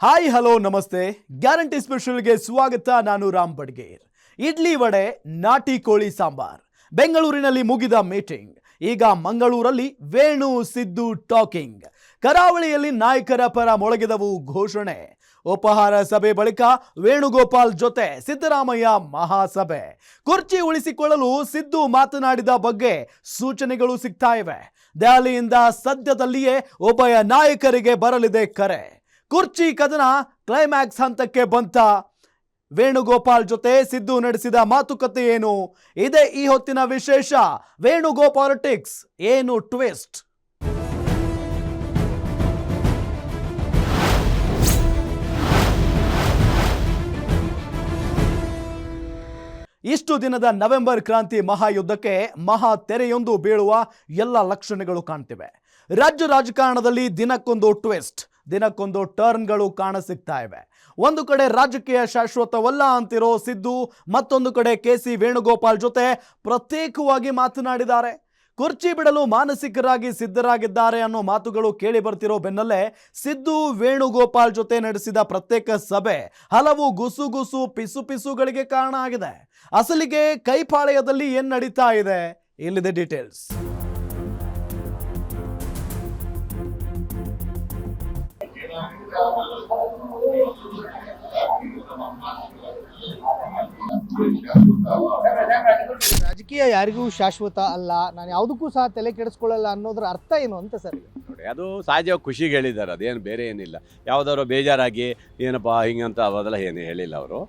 Hi hello ನಮಸ್ತೆ. Guarantee ಸ್ಪೆಷಲ್ಗೆ ಸ್ವಾಗತ. ನಾನು ರಾಮ್ ಬಡ್ಗೇರ್. ಇಡ್ಲಿ ವಡೆ, ನಾಟಿ ಕೋಳಿ ಸಾಂಬಾರ್. ಬೆಂಗಳೂರಿನಲ್ಲಿ ಮುಗಿದ ಮೀಟಿಂಗ್. ಈಗ ಮಂಗಳೂರಲ್ಲಿ ವೇಣು ಸಿದ್ದು ಟಾಕಿಂಗ್. ಕರಾವಳಿಯಲ್ಲಿ ನಾಯಕರ ಪರ ಮೊಳಗಿದವು ಘೋಷಣೆ. ಉಪಹಾರ ಸಭೆ ಬಳಿಕ ವೇಣುಗೋಪಾಲ್ ಜೊತೆ ಸಿದ್ದರಾಮಯ್ಯ ಮಹಾಸಭೆ. ಕುರ್ಚಿ ಉಳಿಸಿಕೊಳ್ಳಲು ಸಿದ್ದು ಮಾತನಾಡಿದ ಬಗ್ಗೆ ಸೂಚನೆಗಳು ಸಿಗ್ತಾ ಇವೆ. ದೆಹಲಿಯಿಂದ ಸದ್ಯದಲ್ಲಿಯೇ ಉಭಯ ನಾಯಕರಿಗೆ ಬರಲಿದೆ ಕರೆ. ಕುರ್ಚಿ ಕದನ ಕ್ಲೈಮ್ಯಾಕ್ಸ್ ಹಂತಕ್ಕೆ ಬಂತ. ವೇಣುಗೋಪಾಲ್ ಜೊತೆ ಸಿದ್ದು ನಡೆಸಿದ ಮಾತುಕತೆ ಏನು? ಇದೇ ಈ ಹೊತ್ತಿನ ವಿಶೇಷ. ವೇಣುಗೋಪಾಲಿಟಿಕ್ಸ್ ಏನು ಟ್ವಿಸ್ಟ್? ಇಷ್ಟು ದಿನದ ನವೆಂಬರ್ ಕ್ರಾಂತಿ ಮಹಾಯುದ್ಧಕ್ಕೆ ಮಹಾ ತೆರೆಯೊಂದು ಬೀಳುವ ಎಲ್ಲ ಲಕ್ಷಣಗಳು ಕಾಣ್ತಿವೆ. ರಾಜ್ಯ ರಾಜಕಾರಣದಲ್ಲಿ ದಿನಕ್ಕೊಂದು ಟ್ವಿಸ್ಟ್, ದಿನಕ್ಕೊಂದು ಟರ್ನ್ಗಳು ಕಾಣಸಿಗ್ತಾ ಇವೆ. ಒಂದು ಕಡೆ ರಾಜಕೀಯ ಶಾಶ್ವತವಲ್ಲ ಅಂತಿರೋ ಸಿದ್ದು, ಮತ್ತೊಂದು ಕಡೆ ಕೆಸಿ ವೇಣುಗೋಪಾಲ್ ಜೊತೆ ಪ್ರತ್ಯೇಕವಾಗಿ ಮಾತನಾಡಿದ್ದಾರೆ. ಕುರ್ಚಿ ಬಿಡಲು ಮಾನಸಿಕರಾಗಿ ಸಿದ್ಧರಾಗಿದ್ದಾರೆ ಅನ್ನೋ ಮಾತುಗಳು ಕೇಳಿ ಬರ್ತಿರೋ ಬೆನ್ನಲ್ಲೇ ಸಿದ್ದು ವೇಣುಗೋಪಾಲ್ ಜೊತೆ ನಡೆಸಿದ ಪ್ರತ್ಯೇಕ ಸಭೆ ಹಲವು ಗುಸುಗುಸು ಪಿಸುಗಳಿಗೆ ಕಾರಣ ಆಗಿದೆ. ಅಸಲಿಗೆ ಕೈಪಾಳ್ಯದಲ್ಲಿ ಏನ್ ನಡೀತಾ ಇದೆ? ಇಲ್ಲಿದೆ ಡೀಟೇಲ್ಸ್. ರಾಜಕೀಯ ಯಾರಿಗೂ ಶಾಶ್ವತ ಅಲ್ಲ, ನಾನು ಯಾವುದಕ್ಕೂ ಸಹ ತಲೆ ಕೆಡಿಸ್ಕೊಳ್ಳಲ್ಲ ಅನ್ನೋದ್ರ ಅರ್ಥ ಏನು ಅಂತ ಸರ್? ನೋಡಿ, ಅದು ಸಹಜವಾಗಿ ಖುಷಿಗೆ ಹೇಳಿದ್ದಾರೆ, ಅದೇನು ಬೇರೆ ಏನಿಲ್ಲ. ಯಾವುದಾದ್ರು ಬೇಜಾರಾಗಿ ಏನಪ್ಪ ಹಿಂಗಂತ ಅದೆಲ್ಲ ಏನು ಹೇಳಿಲ್ಲ ಅವರು.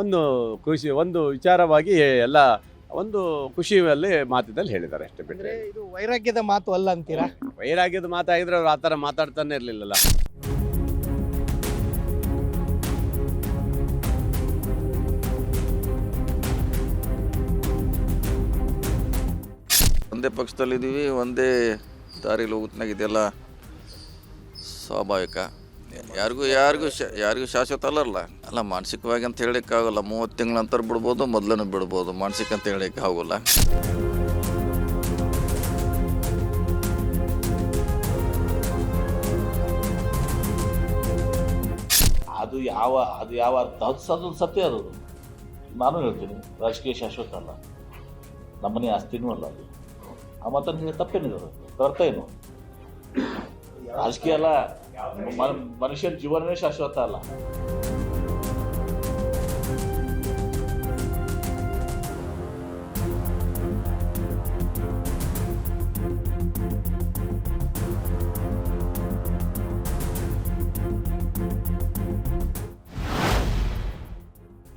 ಒಂದು ಖುಷಿ, ಒಂದು ವಿಚಾರವಾಗಿ ಎಲ್ಲ ಒಂದು ಖುಷಿಯಲ್ಲಿ ಮಾತಿನಲ್ಲಿ ಹೇಳಿದ್ದಾರೆ ಅಷ್ಟೇ. ಬಿಟ್ಟರೆ ಇದು ವೈರಾಗ್ಯದ ಮಾತು ಅಲ್ಲ ಅಂತೀರಾ? ವೈರಾಗ್ಯದ ಮಾತಾಗಿದ್ರೆ ಅವ್ರು ಆ ಥರ ಮಾತಾಡ್ತಾನೆ ಇರಲಿಲ್ಲಲ್ಲ. ಒಂದೇ ಪಕ್ಷದಲ್ಲಿದ್ದೀವಿ, ಒಂದೇ ದಾರಿಲಿ ಹೋಗುತ್ನಾಗ ಇದೆಲ್ಲ ಸ್ವಾಭಾವಿಕ. ಯಾರಿಗೂ ಶಾಶ್ವತ ಅಲ್ಲ ಮಾನಸಿಕವಾಗಿ ಅಂತ ಹೇಳೋಕ್ಕಾಗಲ್ಲ. 30 ತಿಂಗಳ ನಂತರ ಬಿಡ್ಬೋದು, ಮೊದಲೂ ಬಿಡ್ಬೋದು. ಮಾನಸಿಕ ಅಂತ ಹೇಳೋಕ್ಕೆ ಆಗೋಲ್ಲ. ಅದು ಯಾವ ಅರ್ಥ? ಅದು ಸತ್ಯ. ಅದು ನಾನು ಹೇಳ್ತೀನಿ, ರಾಜಕೀಯ ಶಾಶ್ವತ ಅಲ್ಲ, ನಮ್ಮನೆ ಆಸ್ತಿನೂ ಅಲ್ಲ. ಅದು ಆ ಮಾತನ್ನು ತಪ್ಪೇನಿದೆ? ಅರ್ಥ ಏನು? ರಾಜಕೀಯ ಅಲ್ಲ, ಮನುಷ್ಯನ ಜೀವನವೇ ಶಾಶ್ವತ ಅಲ್ಲ.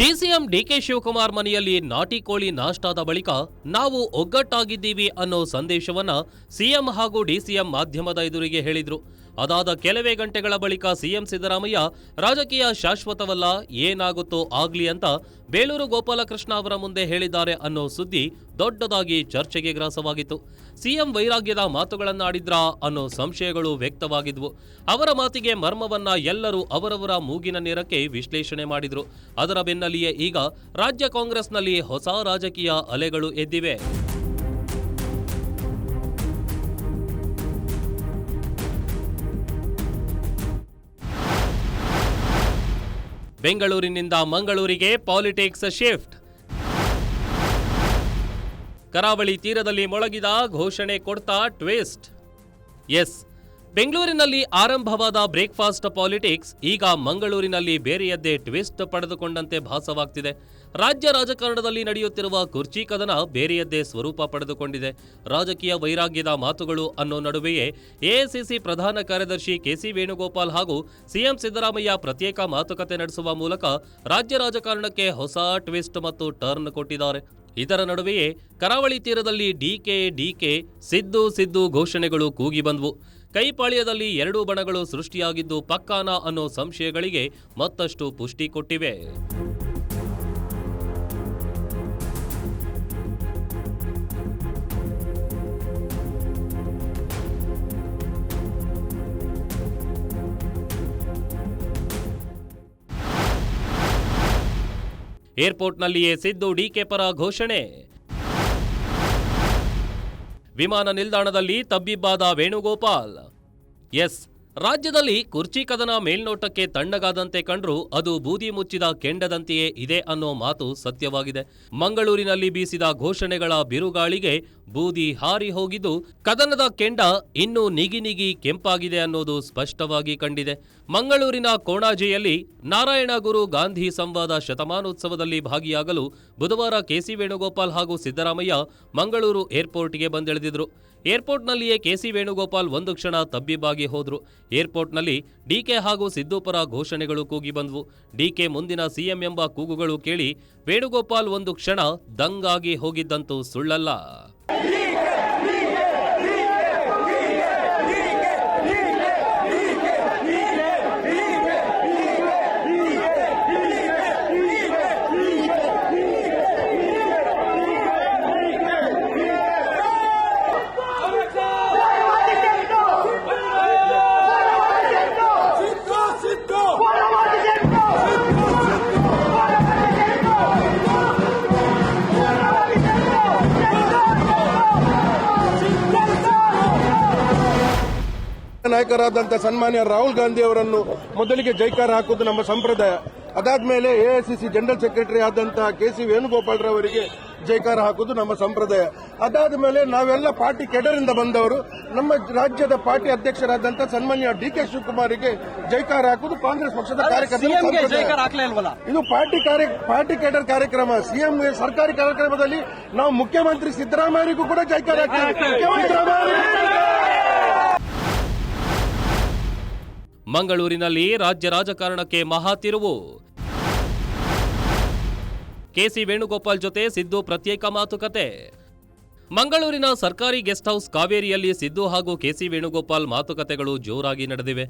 ಡಿಸಿಎಂ ಡಿಕೆ ಶಿವಕುಮಾರ್ ಮನೆಯಲ್ಲಿ ನಾಟಿ ಕೋಳಿ ನಾಷ್ಟಾದ ಬಳಿಕ ನಾವು ಒಗ್ಗಟ್ಟಾಗಿದ್ದೀವಿ ಅನ್ನೋ ಸಂದೇಶವನ್ನ ಸಿಎಂ ಹಾಗೂ ಡಿಸಿಎಂ ಮಾಧ್ಯಮದ ಎದುರಿಗೆ ಹೇಳಿದ್ರು. ಅದಾದ ಕೆಲವೇ ಗಂಟೆಗಳ ಬಳಿಕ ಸಿಎಂ ಸಿದ್ದರಾಮಯ್ಯ ರಾಜಕೀಯ ಶಾಶ್ವತವಲ್ಲ, ಏನಾಗುತ್ತೋ ಆಗ್ಲಿ ಅಂತ ಬೇಳೂರು ಗೋಪಾಲಕೃಷ್ಣ ಅವರ ಮುಂದೆ ಹೇಳಿದ್ದಾರೆ ಅನ್ನೋ ಸುದ್ದಿ ದೊಡ್ಡದಾಗಿ ಚರ್ಚೆಗೆ ಗ್ರಾಸವಾಗಿತ್ತು. ಸಿಎಂ ವೈರಾಗ್ಯದ ಮಾತುಗಳನ್ನಾಡಿದ್ರಾ ಅನ್ನೋ ಸಂಶಯಗಳು ವ್ಯಕ್ತವಾಗಿದ್ವು. ಅವರ ಮಾತಿಗೆ ಮರ್ಮವನ್ನ ಎಲ್ಲರೂ ಅವರವರ ಮೂಗಿನ ನೇರಕ್ಕೆ ವಿಶ್ಲೇಷಣೆ ಮಾಡಿದ್ರು. ಅದರ ಬೆನ್ನಲ್ಲಿಯೇ ಈಗ ರಾಜ್ಯ ಕಾಂಗ್ರೆಸ್ನಲ್ಲಿ ಹೊಸ ರಾಜಕೀಯ ಅಲೆಗಳು ಎದ್ದಿವೆ. ಬೆಂಗಳೂರಿನಿಂದ ಮಂಗಳೂರಿಗೆ ಪಾಲಿಟಿಕ್ಸ್ ಶಿಫ್ಟ್. ಕರಾವಳಿ ತೀರದಲ್ಲಿ ಮೊಳಗಿದ ಘೋಷಣೆ ಕೊಡ್ತಾ ಟ್ವಿಸ್ಟ್. ಎಸ್, ಬೆಂಗಳೂರಿನಲ್ಲಿ ಆರಂಭವಾದ ಬ್ರೇಕ್ಫಾಸ್ಟ್ ಪಾಲಿಟಿಕ್ಸ್ ಈಗ ಮಂಗಳೂರಿನಲ್ಲಿ ಬೇರೆಯದ್ದೇ ಟ್ವಿಸ್ಟ್ ಪಡೆದುಕೊಂಡಂತೆ ಭಾಸವಾಗ್ತಿದೆ. ರಾಜ್ಯ ರಾಜಕಾರಣದಲ್ಲಿ ನಡೆಯುತ್ತಿರುವ ಕುರ್ಚಿ ಕದನ ಬೇರೆಯದ್ದೇ ಸ್ವರೂಪ ಪಡೆದುಕೊಂಡಿದೆ. ರಾಜಕೀಯ ವೈರಾಗ್ಯದ ಮಾತುಗಳು ಅನ್ನೋ ನಡುವೆಯೇ ಎಐಸಿಸಿ ಪ್ರಧಾನ ಕಾರ್ಯದರ್ಶಿ ಕೆಸಿ ವೇಣುಗೋಪಾಲ್ ಹಾಗೂ ಸಿಎಂ ಸಿದ್ದರಾಮಯ್ಯ ಪ್ರತ್ಯೇಕ ಮಾತುಕತೆ ನಡೆಸುವ ಮೂಲಕ ರಾಜ್ಯ ರಾಜಕಾರಣಕ್ಕೆ ಹೊಸ ಟ್ವಿಸ್ಟ್ ಮತ್ತು ಟರ್ನ್ ಕೊಟ್ಟಿದ್ದಾರೆ. ಇದರ ನಡುವೆಯೇ ಕರಾವಳಿ ತೀರದಲ್ಲಿ ಡಿಕೆ ಸಿದ್ದು ಘೋಷಣೆಗಳು ಕೂಗಿ ಬಂದ್ವು. ಕೈಪಾಳ್ಯದಲ್ಲಿ ಎರಡೂ ಬಣಗಳು ಸೃಷ್ಟಿಯಾಗಿದ್ದು ಪಕ್ಕಾನ ಅನ್ನೋ ಸಂಶಯಗಳಿಗೆ ಮತ್ತಷ್ಟು ಪುಷ್ಟಿ ಕೊಟ್ಟಿವೆ. ಏರ್ಪೋರ್ಟ್ನಲ್ಲಿಯೇ ಸಿದ್ದು ಡಿಕೆ ಪರ ಘೋಷಣೆ. ವಿಮಾನ ನಿಲ್ದಾಣದಲ್ಲಿ ತಬ್ಬಿಬ್ಬಾದ ವೇಣುಗೋಪಾಲ್. ಎಸ್, ರಾಜ್ಯದಲ್ಲಿ ಕುರ್ಚಿ ಕದನ ಮೇಲ್ನೋಟಕ್ಕೆ ತಣ್ಣಗಾದಂತೆ ಕಂಡ್ರೂ ಅದು ಬೂದಿ ಮುಚ್ಚಿದ ಕೆಂಡದಂತೆಯೇ ಇದೆ ಅನ್ನೋ ಮಾತು ಸತ್ಯವಾಗಿದೆ. ಮಂಗಳೂರಿನಲ್ಲಿ ಬೀಸಿದ ಘೋಷಣೆಗಳ ಬಿರುಗಾಳಿಗೆ ಬೂದಿ ಹಾರಿ ಹೋಗಿದ್ದು ಕದನದ ಕೆಂಡ ಇನ್ನೂ ನಿಗಿ ಕೆಂಪಾಗಿದೆ ಅನ್ನೋದು ಸ್ಪಷ್ಟವಾಗಿ ಕಂಡಿದೆ. ಮಂಗಳೂರಿನ ಕೋಣಾಜೆಯಲ್ಲಿ ನಾರಾಯಣ ಗುರು ಗಾಂಧಿ ಸಂವಾದ ಶತಮಾನೋತ್ಸವದಲ್ಲಿ ಭಾಗಿಯಾಗಲು ಬುಧವಾರ ಕೆಸಿ ವೇಣುಗೋಪಾಲ್ ಹಾಗೂ ಸಿದ್ದರಾಮಯ್ಯ ಮಂಗಳೂರು ಏರ್ಪೋರ್ಟ್ಗೆ ಬಂದಿಳಿದಿದ್ರು. ಏರ್ಪೋರ್ಟ್ನಲ್ಲಿಯೇ ಕೆಸಿ ವೇಣುಗೋಪಾಲ್ ಒಂದು ಕ್ಷಣ ತಬ್ಬಿಬ್ಬಾಗಿ ಹೋದ್ರು. ಏರ್ಪೋರ್ಟ್ನಲ್ಲಿ ಡಿಕೆ ಹಾಗೂ ಸಿದ್ದು ಪರ ಘೋಷಣೆಗಳು ಕೂಗಿ ಬಂದ್ವು. ಡಿಕೆ ಮುಂದಿನ ಸಿಎಂ ಎಂಬ ಕೂಗುಗಳು ಕೇಳಿ ವೇಣುಗೋಪಾಲ್ ಒಂದು ಕ್ಷಣ ದಂಗಾಗಿ ಹೋಗಿದ್ದಂತೂ ಸುಳ್ಳಲ್ಲ. ನಾಯಕರಾದಂಥ ಸನ್ಮಾನ್ಯ ರಾಹುಲ್ ಗಾಂಧಿ ಅವರನ್ನು ಮೊದಲಿಗೆ ಜೈಕಾರ ಹಾಕುವುದು ನಮ್ಮ ಸಂಪ್ರದಾಯ. ಅದಾದ್ಮೇಲೆ ಎಐಸಿಸಿ ಜನರಲ್ ಸೆಕ್ರೆಟರಿ ಆದಂತಹ ಕೆಸಿ ವೇಣುಗೋಪಾಲ್ ರವರಿಗೆ ಜೈಕಾರ ಹಾಕುವುದು ನಮ್ಮ ಸಂಪ್ರದಾಯ. ಅದಾದ ಮೇಲೆ ನಾವೆಲ್ಲ ಪಾರ್ಟಿ ಕೆಡರಿಂದ ಬಂದವರು ನಮ್ಮ ರಾಜ್ಯದ ಪಾರ್ಟಿ ಅಧ್ಯಕ್ಷರಾದಂತಹ ಸನ್ಮಾನ್ಯ ಡಿಕೆ ಶಿವಕುಮಾರಿಗೆ ಜೈಕಾರ ಹಾಕುವುದು ಕಾಂಗ್ರೆಸ್ ಪಕ್ಷದ ಕಾರ್ಯಕರ್ತರ. ಇದು ಪಾರ್ಟಿ ಕೆಡರ್ ಕಾರ್ಯಕ್ರಮ. ಸಿಎಂ ಸರ್ಕಾರಿ ಕಾರ್ಯಕ್ರಮದಲ್ಲಿ ನಾವು ಮುಖ್ಯಮಂತ್ರಿ ಸಿದ್ದರಾಮಯ್ಯರಿಗೂ ಕೂಡ ಜೈಕಾರ ಹಾಕ್ತೇವೆ. ಮಂಗಳೂರಿನಲ್ಲಿ ರಾಜ್ಯ ರಾಜಕಾರಣಕ್ಕೆ ಮಹಾ ತಿರುವು. ಕೆಸಿ ವೇಣುಗೋಪಾಲ್ ಜೊತೆ ಸಿದ್ದು ಪ್ರತ್ಯೇಕ ಮಾತುಕತೆ. ಮಂಗಳೂರಿನ ಸರ್ಕಾರಿ ಗೆಸ್ಟ್ ಹೌಸ್ ಕಾವೇರಿಯಲ್ಲಿ ಸಿದ್ದು ಹಾಗೂ ಕೆಸಿ ವೇಣುಗೋಪಾಲ್ ಮಾತುಕತೆಗಳು ಜೋರಾಗಿ ನಡೆದಿವೆ.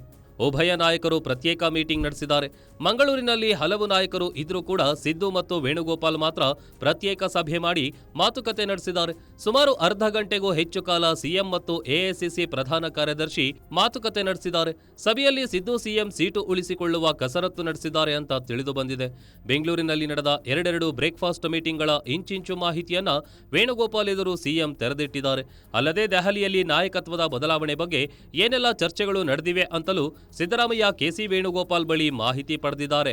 ಉಭಯ ನಾಯಕರು ಪ್ರತ್ಯೇಕ ಮೀಟಿಂಗ್ ನಡೆಸಿದ್ದಾರೆ. ಮಂಗಳೂರಿನಲ್ಲಿ ಹಲವು ನಾಯಕರು ಇದ್ರೂ ಕೂಡ ಸಿದ್ದು ಮತ್ತು ವೇಣುಗೋಪಾಲ್ ಮಾತ್ರ ಪ್ರತ್ಯೇಕ ಸಭೆ ಮಾಡಿ ಮಾತುಕತೆ ನಡೆಸಿದ್ದಾರೆ. ಸುಮಾರು ಅರ್ಧ ಗಂಟೆಗೂ ಹೆಚ್ಚು ಕಾಲ ಸಿಎಂ ಮತ್ತು ಎಐಸಿಸಿ ಪ್ರಧಾನ ಕಾರ್ಯದರ್ಶಿ ಮಾತುಕತೆ ನಡೆಸಿದ್ದಾರೆ. ಸಭೆಯಲ್ಲಿ ಸಿದ್ದು ಸಿಎಂ ಸೀಟು ಉಳಿಸಿಕೊಳ್ಳುವ ಕಸರತ್ತು ನಡೆಸಿದ್ದಾರೆ ಅಂತ ತಿಳಿದು ಬಂದಿದೆ. ಬೆಂಗಳೂರಿನಲ್ಲಿ ನಡೆದ ಎರಡೆರಡು ಬ್ರೇಕ್ಫಾಸ್ಟ್ ಮೀಟಿಂಗ್ಗಳ ಇಂಚಿಂಚು ಮಾಹಿತಿಯನ್ನ ವೇಣುಗೋಪಾಲ್ ಎದುರು ಸಿಎಂ ತೆರೆದಿಟ್ಟಿದ್ದಾರೆ. ಅಲ್ಲದೆ ದೆಹಲಿಯಲ್ಲಿ ನಾಯಕತ್ವದ ಬದಲಾವಣೆ ಬಗ್ಗೆ ಏನೆಲ್ಲ ಚರ್ಚೆಗಳು ನಡೆದಿವೆ ಅಂತಲೂ ಸಿದ್ದರಾಮಯ್ಯ ಕೆಸಿ ವೇಣುಗೋಪಾಲ್ ಬಳಿ ಮಾಹಿತಿ ಪಡೆದಿದ್ದಾರೆ.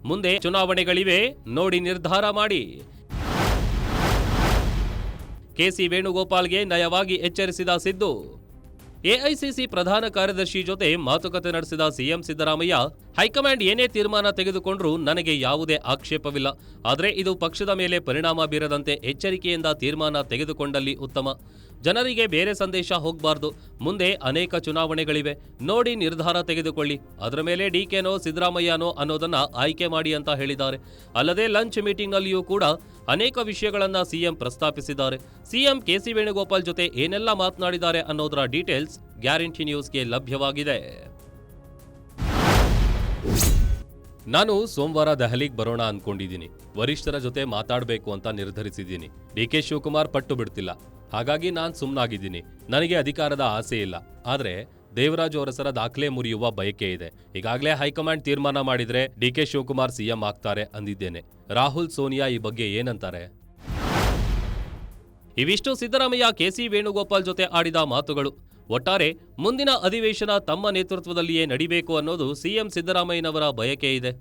ಮುಂದೆ ಚುನಾವಣೆಗಳಿವೆ, ನೋಡಿ ನಿರ್ಧಾರ ಮಾಡಿ. ಕೆಸಿ ವೇಣುಗೋಪಾಲ್ಗೆ ನಯವಾಗಿ ಎಚ್ಚರಿಸಿದ ಸಿದ್ದು. ಎಐಸಿಸಿ ಪ್ರಧಾನ ಕಾರ್ಯದರ್ಶಿ ಜೊತೆ ಮಾತುಕತೆ ನಡೆಸಿದ ಸಿಎಂ ಸಿದ್ದರಾಮಯ್ಯ, ಹೈಕಮಾಂಡ್ ಏನೇ ತೀರ್ಮಾನ ತೆಗೆದುಕೊಂಡ್ರೂ ನನಗೆ ಯಾವುದೇ ಆಕ್ಷೇಪವಿಲ್ಲ. ಆದರೆ ಇದು ಪಕ್ಷದ ಮೇಲೆ ಪರಿಣಾಮ ಬೀರದಂತೆ ಎಚ್ಚರಿಕೆಯಿಂದ ತೀರ್ಮಾನ ತೆಗೆದುಕೊಂಡಲ್ಲಿ ಉತ್ತಮ. ಜನರಿಗೆ ಬೇರೆ ಸಂದೇಶ ಹೋಗಬಾರ್ದು. ಮುಂದೆ ಅನೇಕ ಚುನಾವಣೆಗಳಿವೆ, ನೋಡಿ ನಿರ್ಧಾರ ತೆಗೆದುಕೊಳ್ಳಿ. ಅದರ ಮೇಲೆ ಡಿಕೆನೋ ಸಿದ್ದರಾಮಯ್ಯನೋ ಅನ್ನೋದನ್ನ ಆಯ್ಕೆ ಮಾಡಿ ಅಂತ ಹೇಳಿದ್ದಾರೆ. ಅಲ್ಲದೆ ಲಂಚ್ ಮೀಟಿಂಗ್ನಲ್ಲಿಯೂ ಕೂಡ ಅನೇಕ ವಿಷಯಗಳನ್ನ ಸಿಎಂ ಪ್ರಸ್ತಾಪಿಸಿದ್ದಾರೆ. ಸಿಎಂ ಕೆಸಿ ವೇಣುಗೋಪಾಲ್ ಜೊತೆ ಏನೆಲ್ಲ ಮಾತನಾಡಿದ್ದಾರೆ ಅನ್ನೋದರ ಡೀಟೇಲ್ಸ್ ಗ್ಯಾರಂಟಿ ನ್ಯೂಸ್ಗೆ ಲಭ್ಯವಾಗಿದೆ. ನಾನು ಸೋಮವಾರ ದೆಹಲಿಗೆ ಬರೋಣ ಅನ್ಕೊಂಡಿದ್ದೀನಿ. ವರಿಷ್ಠರ ಜೊತೆ ಮಾತಾಡಬೇಕು ಅಂತ ನಿರ್ಧರಿಸಿದ್ದೀನಿ. ಡಿಕೆ ಶಿವಕುಮಾರ್ ಪಟ್ಟು ಬಿಡ್ತಿಲ್ಲ, ಹಾಗಾಗಿ ನಾನು ಸುಮ್ಮನಾಗಿದ್ದೀನಿ. ನನಗೆ ಅಧಿಕಾರದ ಆಸೆ ಇಲ್ಲ, ಆದ್ರೆ ದೇವರಾಜು ಅರಸರ ದಾಖಲೆ ಮುರಿಯುವ ಬಯಕೆ ಇದೆ. ಈಗಾಗಲೇ ಹೈಕಮಾಂಡ್ ತೀರ್ಮಾನ ಮಾಡಿದ್ರೆ ಡಿಕೆ ಶಿವಕುಮಾರ್ ಸಿಎಂ ಆಗ್ತಾರೆ ಅಂದಿದ್ದೇನೆ. ರಾಹುಲ್ ಸೋನಿಯಾ ಈ ಬಗ್ಗೆ ಏನಂತಾರೆ? ಇವಿಷ್ಟು ಸಿದ್ದರಾಮಯ್ಯ ಕೆಸಿ ವೇಣುಗೋಪಾಲ್ ಜೊತೆ ಆಡಿದ ಮಾತುಗಳು. ಒಟ್ಟಾರೆ ಮುಂದಿನ ಅಧಿವೇಶನ ತಮ್ಮ ನೇತೃತ್ವದಲ್ಲಿಯೇ ನಡಿಬೇಕು ಅನ್ನೋದು ಸಿಎಂ ಸಿದ್ದರಾಮಯ್ಯನವರ ಬಯಕೆ ಇದೆ.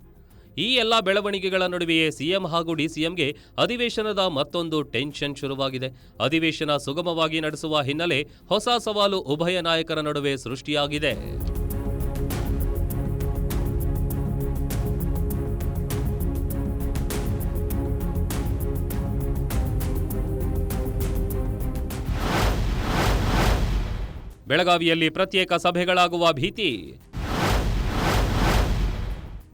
ಈ ಎಲ್ಲ ಬೆಳವಣಿಗೆಗಳ ನಡುವೆಯೇ ಸಿಎಂ ಹಾಗೂ ಡಿಸಿಎಂಗೆ ಅಧಿವೇಶನದ ಮತ್ತೊಂದು ಟೆನ್ಷನ್ ಶುರುವಾಗಿದೆ. ಅಧಿವೇಶನ ಸುಗಮವಾಗಿ ನಡೆಸುವ ಹಿನ್ನೆಲೆ ಹೊಸ ಸವಾಲು ಉಭಯ ನಾಯಕರ ನಡುವೆ ಸೃಷ್ಟಿಯಾಗಿದೆ. ಬೆಳಗಾವಿಯಲ್ಲಿ ಪ್ರತ್ಯೇಕ ಸಭೆಗಳಾಗುವ ಭೀತಿ.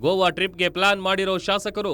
ಗೋವಾ ಟ್ರಿಪ್ಗೆ ಪ್ಲಾನ್ ಮಾಡಿರೋ ಶಾಸಕರು.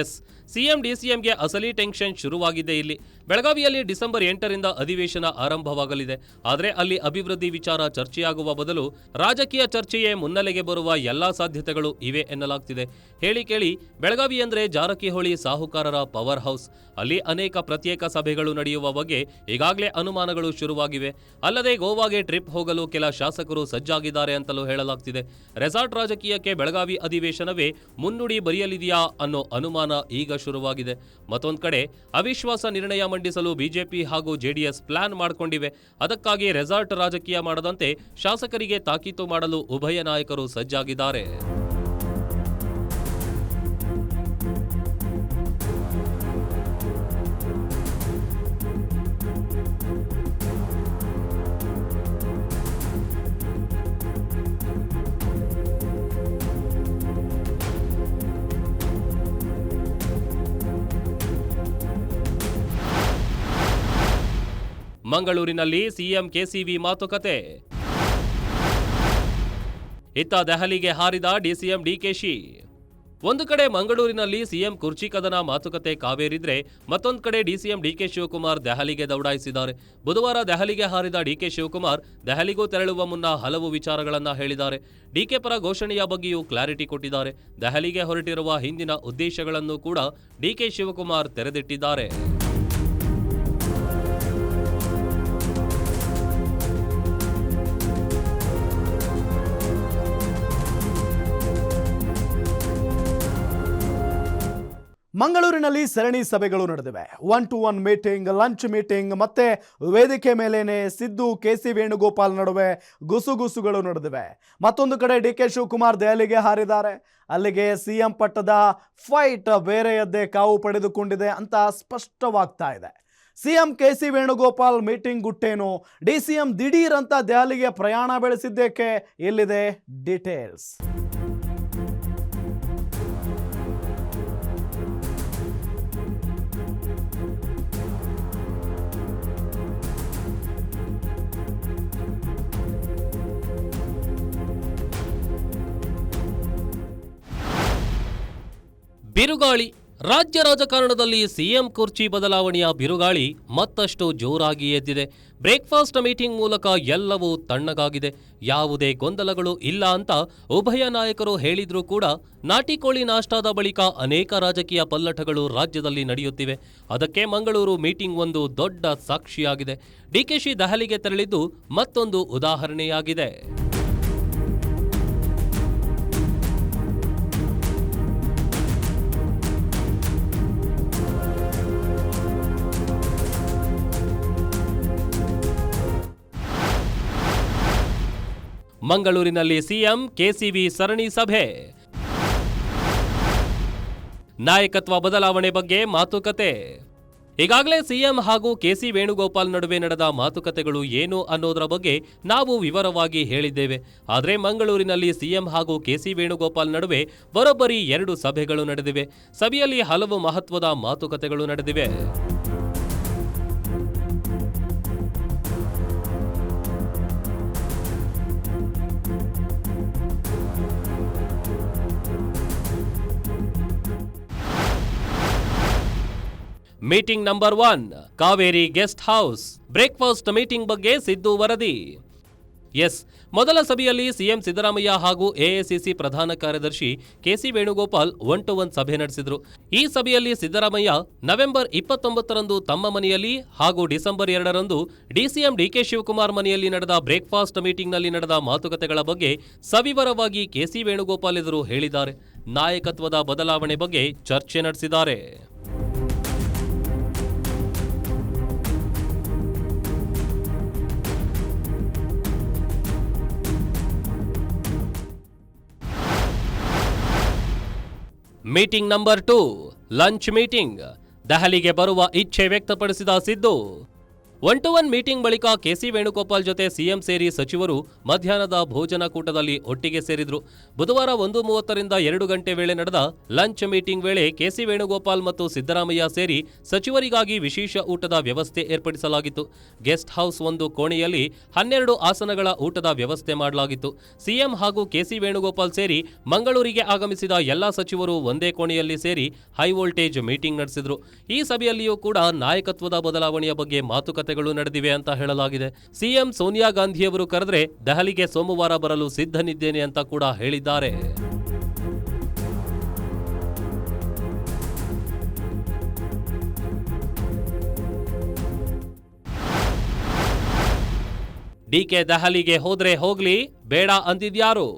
ಎಸ್, ಸಿಎಂ ಡಿಸಿಎಂಗೆ ಅಸಲಿ ಟೆನ್ಷನ್ ಶುರುವಾಗಿದೆ ಇಲ್ಲಿ. ಬೆಳಗಾವಿಯಲ್ಲಿ ಡಿಸೆಂಬರ್ 8ರಿಂದ ಅಧಿವೇಶನ ಆರಂಭವಾಗಲಿದೆ. ಆದರೆ ಅಲ್ಲಿ ಅಭಿವೃದ್ಧಿ ವಿಚಾರ ಚರ್ಚೆಯಾಗುವ ಬದಲು ರಾಜಕೀಯ ಚರ್ಚೆಯೇ ಮುನ್ನೆಲೆಗೆ ಬರುವ ಎಲ್ಲಾ ಸಾಧ್ಯತೆಗಳು ಇವೆ ಎನ್ನಲಾಗ್ತಿದೆ. ಹೇಳಿ ಕೇಳಿ, ಬೆಳಗಾವಿ ಅಂದ್ರೆ ಜಾರಕಿಹೊಳಿ ಸಾಹುಕಾರರ ಪವರ್ ಹೌಸ್. ಅಲ್ಲಿ ಅನೇಕ ಪ್ರತ್ಯೇಕ ಸಭೆಗಳು ನಡೆಯುವ ಬಗ್ಗೆ ಈಗಾಗಲೇ ಅನುಮಾನಗಳು ಶುರುವಾಗಿವೆ. ಅಲ್ಲದೆ ಗೋವಾಗೆ ಟ್ರಿಪ್ ಹೋಗಲು ಕೆಲ ಶಾಸಕರು ಸಜ್ಜಾಗಿದ್ದಾರೆ ಅಂತಲೂ ಹೇಳಲಾಗ್ತಿದೆ. ರೆಸಾರ್ಟ್ ರಾಜಕೀಯಕ್ಕೆ ಬೆಳಗಾವಿ ಅಧಿವೇಶನವೇ ಮುನ್ನುಡಿ ಬರೆಯಲಿದೆಯಾ ಅನ್ನೋ ಅನುಮಾನ ಈಗ ಶುರುವಾಗಿದೆ. ಮತ್ತೊಂದು ಕಡೆ ಅವಿಶ್ವಾಸ ನಿರ್ಣಯ ಮಂಡಿಸಲು ಬಿಜೆಪಿ ಹಾಗೂ ಜೆಡಿಎಸ್ ಪ್ಲಾನ್ ಮಾಡಿಕೊಂಡಿವೆ. ಅದಕ್ಕಾಗಿ ರೆಸಾರ್ಟ್ ರಾಜಕೀಯ ಮಾಡದಂತೆ ಶಾಸಕರಿಗೆ ತಾಕೀತು ಮಾಡಲು ಉಭಯ ನಾಯಕರು ಸಜ್ಜಾಗಿದ್ದಾರೆ. ಮಂಗಳೂರಿನಲ್ಲಿ ಸಿಎಂ ಕೆಸಿವಿ ಮಾತುಕತೆ. ಇತ್ತ ದೆಹಲಿಗೆ ಹಾರಿದ ಡಿಸಿಎಂ ಡಿಕೆಶಿ. ಒಂದು ಕಡೆ ಮಂಗಳೂರಿನಲ್ಲಿ ಸಿಎಂ ಕುರ್ಚಿ ಕದನ ಮಾತುಕತೆ ಕಾವೇರಿದ್ರೆ, ಮತ್ತೊಂದು ಕಡೆ ಡಿಸಿಎಂ ಡಿಕೆ ಶಿವಕುಮಾರ್ ದೆಹಲಿಗೆ ದೌಡಾಯಿಸಿದ್ದಾರೆ. ಬುಧವಾರ ದೆಹಲಿಗೆ ಹಾರಿದ ಡಿಕೆ ಶಿವಕುಮಾರ್ ದೆಹಲಿಗೂ ತೆರಳುವ ಮುನ್ನ ಹಲವು ವಿಚಾರಗಳನ್ನ ಹೇಳಿದ್ದಾರೆ. ಡಿಕೆ ಪರ ಘೋಷಣೆಯ ಬಗ್ಗೆಯೂ ಕ್ಲಾರಿಟಿ ಕೊಟ್ಟಿದ್ದಾರೆ. ದೆಹಲಿಗೆ ಹೊರಟಿರುವ ಹಿಂದಿನ ಉದ್ದೇಶಗಳನ್ನು ಕೂಡ ಡಿಕೆ ಶಿವಕುಮಾರ್ ತೆರೆದಿಟ್ಟಿದ್ದಾರೆ. ಮಂಗಳೂರಿನಲ್ಲಿ ಸರಣಿ ಸಭೆಗಳು ನಡೆದಿವೆ. 1-to-1 ಮೀಟಿಂಗ್, ಲಂಚ್ ಮೀಟಿಂಗ್, ಮತ್ತೆ ವೇದಿಕೆ ಮೇಲೇನೆ ಸಿದ್ದು ಕೆಸಿ ವೇಣುಗೋಪಾಲ್ ನಡುವೆ ಗುಸುಗುಸುಗಳು ನಡೆದಿವೆ. ಮತ್ತೊಂದು ಕಡೆ ಡಿಕೆ ಶಿವಕುಮಾರ್ ದೆಹಲಿಗೆ ಹಾರಿದ್ದಾರೆ. ಅಲ್ಲಿಗೆ ಸಿಎಂ ಪಟ್ಟದ ಫೈಟ್ ಬೇರೆಯದ್ದೇ ಕಾವು ಪಡೆದುಕೊಂಡಿದೆ ಅಂತ ಸ್ಪಷ್ಟವಾಗ್ತಾ ಇದೆ. ಸಿಎಂ ಕೆಸಿ ವೇಣುಗೋಪಾಲ್ ಮೀಟಿಂಗ್ ಗುಟ್ಟೇನು, ಡಿಸಿಎಂ ದಿಢೀರ್ ಅಂತ ದೆಹಲಿಗೆ ಪ್ರಯಾಣ ಬೆಳೆಸಿದ್ದೇಕೆ, ಇಲ್ಲಿದೆ ಡೀಟೇಲ್ಸ್. ಬಿರುಗಾಳಿ. ರಾಜ್ಯ ರಾಜಕಾರಣದಲ್ಲಿ ಸಿಎಂ ಕುರ್ಚಿ ಬದಲಾವಣೆಯ ಬಿರುಗಾಳಿ ಮತ್ತಷ್ಟು ಜೋರಾಗಿ ಎದ್ದಿದೆ. ಬ್ರೇಕ್ಫಾಸ್ಟ್ ಮೀಟಿಂಗ್ ಮೂಲಕ ಎಲ್ಲವೂ ತಣ್ಣಗಾಗಿದೆ. ಯಾವುದೇ ಗೊಂದಲಗಳು ಇಲ್ಲ ಅಂತ ಉಭಯ ನಾಯಕರು ಹೇಳಿದ್ರೂ ಕೂಡ ನಾಟಿ ಕೋಳಿ ನಾಷ್ಟಾದ ಬಳಿಕ ಅನೇಕ ರಾಜಕೀಯ ಪಲ್ಲಟಗಳು ರಾಜ್ಯದಲ್ಲಿ ನಡೆಯುತ್ತಿವೆ. ಅದಕ್ಕೆ ಮಂಗಳೂರು ಮೀಟಿಂಗ್ ಒಂದು ದೊಡ್ಡ ಸಾಕ್ಷಿಯಾಗಿದೆ. ಡಿಕೆಶಿ ದೆಹಲಿಗೆ ತೆರಳಿದ್ದು ಮತ್ತೊಂದು ಉದಾಹರಣೆಯಾಗಿದೆ. ಮಂಗಳೂರಿನಲ್ಲಿ ಸಿಎಂ ಕೆಸಿವಿ ಸರಣಿ ಸಭೆ. ನಾಯಕತ್ವ ಬದಲಾವಣೆ ಬಗ್ಗೆ ಮಾತುಕತೆ. ಈಗಾಗಲೇ ಸಿಎಂ ಹಾಗೂ ಕೆಸಿ ವೇಣುಗೋಪಾಲ್ ನಡುವೆ ನಡೆದ ಮಾತುಕತೆಗಳು ಏನು ಅನ್ನೋದರ ಬಗ್ಗೆ ನಾವು ವಿವರವಾಗಿ ಹೇಳಿದ್ದೇವೆ. ಆದರೆ ಮಂಗಳೂರಿನಲ್ಲಿ ಸಿಎಂ ಹಾಗೂ ಕೆಸಿ ವೇಣುಗೋಪಾಲ್ ನಡುವೆ ಬರೋಬ್ಬರಿ 2 ಸಭೆಗಳು ನಡೆದಿವೆ. ಸಭೆಯಲ್ಲಿ ಹಲವು ಮಹತ್ವದ ಮಾತುಕತೆಗಳು ನಡೆದಿವೆ. Meeting number 1, Kaveri guest house. Breakfast meeting ಬಗ್ಗೆ ಸಿದ್ದು ವರದಿ. ಮೊದಲ ಸಭೆಯಲ್ಲಿ ಸಿಎಂ ಸಿದ್ದರಾಮಯ್ಯ ಹಾಗೂ ಎಐಸಿಸಿ ಪ್ರಧಾನ ಕಾರ್ಯದರ್ಶಿ ಕೆಸಿ ವೇಣುಗೋಪಾಲ್ 1-to-1 ಸಭೆ ನಡೆಸಿದರು. ಈ ಸಭೆಯಲ್ಲಿ ಸಿದ್ದರಾಮಯ್ಯ ನವೆಂಬರ್ 29ರಂದು ತಮ್ಮ ಮನೆಯಲ್ಲಿ ಹಾಗೂ ಡಿಸೆಂಬರ್ 2ರಂದು ಡಿಸಿಎಂ ಡಿಕೆ ಶಿವಕುಮಾರ್ ಮನೆಯಲ್ಲಿ ನಡೆದ ಬ್ರೇಕ್ಫಾಸ್ಟ್ ಮೀಟಿಂಗ್ನಲ್ಲಿ ನಡೆದ ಮಾತುಕತೆಗಳ ಬಗ್ಗೆ ಸವಿವರವಾಗಿ ಕೆಸಿ ವೇಣುಗೋಪಾಲ್ ಎದುರು ಹೇಳಿದ್ದಾರೆ. ನಾಯಕತ್ವದ ಬದಲಾವಣೆ ಬಗ್ಗೆ ಚರ್ಚೆ ನಡೆಸಿದ್ದಾರೆ. Meeting number 2, lunch meeting. ದೆಹಲಿಗೆ ಬರುವ ಇಚ್ಛೆ ವ್ಯಕ್ತಪಡಿಸಿದ ಸಿದ್ದು. 1-to-1 ಮೀಟಿಂಗ್ ಬಳಿಕ ಕೆಸಿ ವೇಣುಗೋಪಾಲ್ ಜೊತೆ ಸಿಎಂ ಸೇರಿ ಸಚಿವರು ಮಧ್ಯಾಹ್ನದ ಭೋಜನ ಕೂಟದಲ್ಲಿ ಒಟ್ಟಿಗೆ ಸೇರಿದ್ರು. ಬುಧವಾರ 1:30ರಿಂದ 2 ಗಂಟೆ ವೇಳೆ ನಡೆದ ಲಂಚ್ ಮೀಟಿಂಗ್ ವೇಳೆ ಕೆಸಿ ವೇಣುಗೋಪಾಲ್ ಮತ್ತು ಸಿದ್ದರಾಮಯ್ಯ ಸೇರಿ ಸಚಿವರಿಗಾಗಿ ವಿಶೇಷ ಊಟದ ವ್ಯವಸ್ಥೆ ಏರ್ಪಡಿಸಲಾಗಿತ್ತು. ಗೆಸ್ಟ್ ಹೌಸ್ ಒಂದು ಕೋಣೆಯಲ್ಲಿ 12 ಆಸನಗಳ ಊಟದ ವ್ಯವಸ್ಥೆ ಮಾಡಲಾಗಿತ್ತು. ಸಿಎಂ ಹಾಗೂ ಕೆಸಿ ವೇಣುಗೋಪಾಲ್ ಸೇರಿ ಮಂಗಳೂರಿಗೆ ಆಗಮಿಸಿದ ಎಲ್ಲಾ ಸಚಿವರು ಒಂದೇ ಕೋಣೆಯಲ್ಲಿ ಸೇರಿ ಹೈ ವೋಲ್ಟೇಜ್ ಮೀಟಿಂಗ್ ನಡೆಸಿದ್ರು. ಈ ಸಭೆಯಲ್ಲಿಯೂ ಕೂಡ ನಾಯಕತ್ವದ ಬದಲಾವಣೆಯ ಬಗ್ಗೆ ಮಾತುಕತೆಗಳು ನಡೆದಿವೆ ಅಂತ ಹೇಳಲಾಗಿದೆ. ಸಿಎಂ ಸೋನಿಯಾ ಗಾಂಧಿಯವರು ಕರೆದ್ರೆ ದೆಹಲಿಗೆ ಸೋಮವಾರ ಬರಲು ಸಿದ್ಧನಿದ್ದೇನೆ ಅಂತ ಕೂಡ ಹೇಳಿದ್ದಾರೆ. ಡಿಕೆ ದೆಹಲಿಗೆ ಹೋದ್ರೆ ಹೋಗ್ಲಿ, ಬೇಡ ಅಂದಿದ್ಯಾರು?